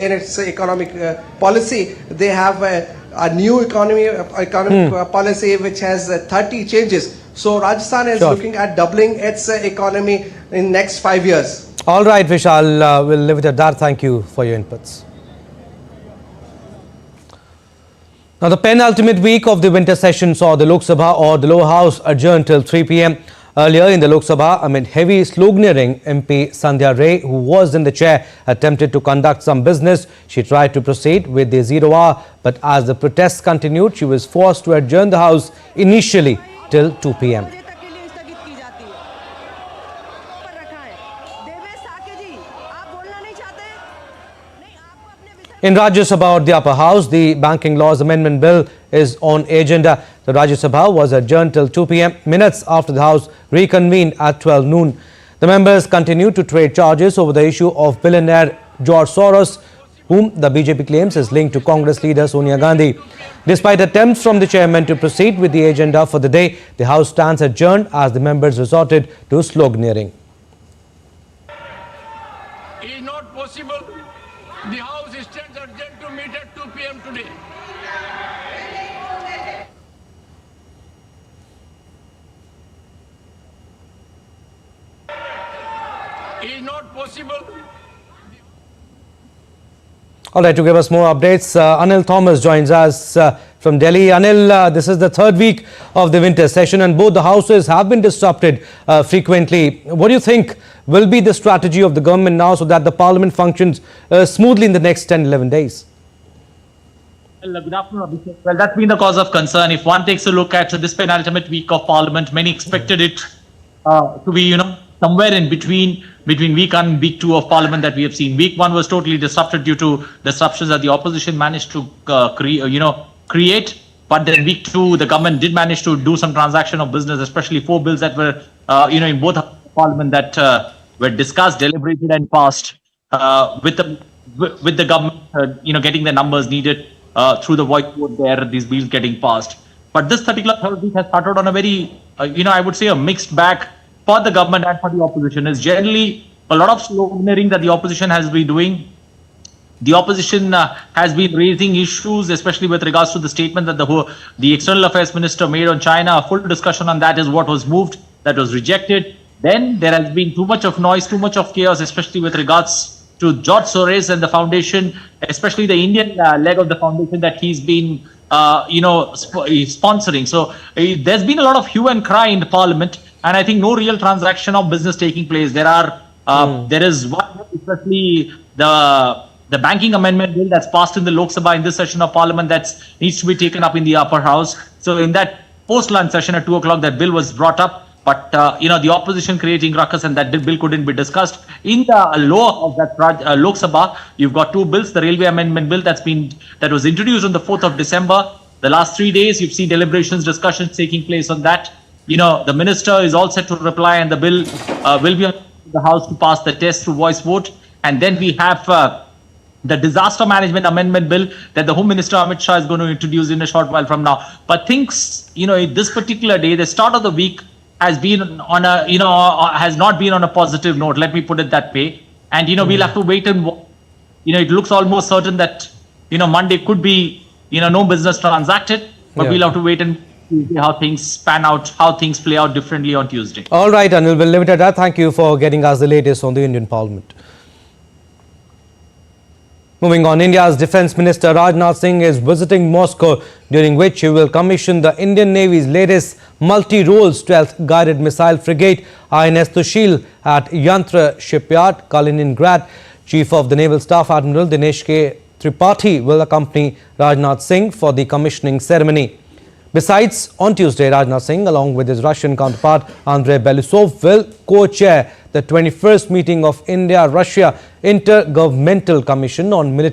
in its economic policy. They have a new economic policy which has 30 changes. So Rajasthan is looking at doubling its economy in next 5 years. All right, Vishal, we'll leave it at that. Thank you for your inputs. Now, the penultimate week of the winter session saw the Lok Sabha or the lower house adjourned till 3 p.m. Earlier in the Lok Sabha, amid heavy sloganeering, MP Sandhya Ray, who was in the chair, attempted to conduct some business. She tried to proceed with the 0 hour, but as the protests continued, she was forced to adjourn the house initially till 2 p.m. In Rajya Sabha or the upper house, the Banking Laws Amendment Bill is on agenda. The Rajya Sabha was adjourned till 2 p.m. minutes after the House reconvened at 12 noon. The members continued to trade charges over the issue of billionaire George Soros, whom the BJP claims is linked to Congress leader Sonia Gandhi. Despite attempts from the chairman to proceed with the agenda for the day, the House stands adjourned as the members resorted to sloganeering. It is not possible. The House stands adjourned to meet at 2 p.m. today. It is not possible. All right, to give us more updates, Anil Thomas joins us from Delhi. Anil, this is the third week of the winter session and both the houses have been disrupted frequently. What do you think will be the strategy of the government now so that the parliament functions smoothly in the next 10-11 days? Well, good afternoon, Abhishek. Well, that's been the cause of concern. If one takes a look at this penultimate week of parliament, many expected it to be, somewhere in between week 1 and week 2 of parliament that we have seen. Week 1 was totally disrupted due to disruptions that the opposition managed to create. But then week 2, the government did manage to do some transaction of business, especially 4 bills that were, in both parliament that were discussed, deliberated, and passed with the government, getting the numbers needed through the voice vote there, these bills getting passed. But this particular third week has started on a very, I would say a mixed bag for the government and for the opposition. Is generally a lot of sloganeering that the opposition has been doing. The opposition has been raising issues, especially with regards to the statement that the External Affairs Minister made on China. A full discussion on that is what was moved, that was rejected. Then there has been too much of noise, too much of chaos, especially with regards to George Soros and the foundation, especially the Indian leg of the foundation that he's been, sponsoring. So there's been a lot of hue and cry in the parliament, and I think no real transaction of business taking place. There is one, especially the banking amendment bill that's passed in the Lok Sabha in this session of parliament that needs to be taken up in the upper house. So in that post-lunch session at 2 o'clock, that bill was brought up. But, the opposition creating ruckus and that bill couldn't be discussed. In the lower of that Lok Sabha, you've got 2 bills, the railway amendment bill that was introduced on the 4th of December. The last 3 days, you've seen deliberations, discussions taking place on that. The minister is all set to reply and the bill will be on the House to pass the test through voice vote. And then we have the disaster management amendment bill that the Home Minister Amit Shah is going to introduce in a short while from now. But things, this particular day, the start of the week, has been on a, has not been on a positive note. Let me put it that way. And, we'll have to wait and watch. It looks almost certain that, Monday could be, no business transacted, but we'll have to wait and see how things pan out, how things play out differently on Tuesday. All right, Anil, we'll leave it at that. Thank you for getting us the latest on the Indian Parliament. Moving on, India's Defence Minister Rajnath Singh is visiting Moscow, during which he will commission the Indian Navy's latest multi-role stealth guided missile frigate INS Tushil at Yantra Shipyard, Kaliningrad. Chief of the Naval Staff Admiral Dinesh K. Tripathi will accompany Rajnath Singh for the commissioning ceremony. Besides, on Tuesday, Rajnath Singh, along with his Russian counterpart Andrei Belousov, will co-chair the 21st meeting of India-Russia Intergovernmental Commission on Military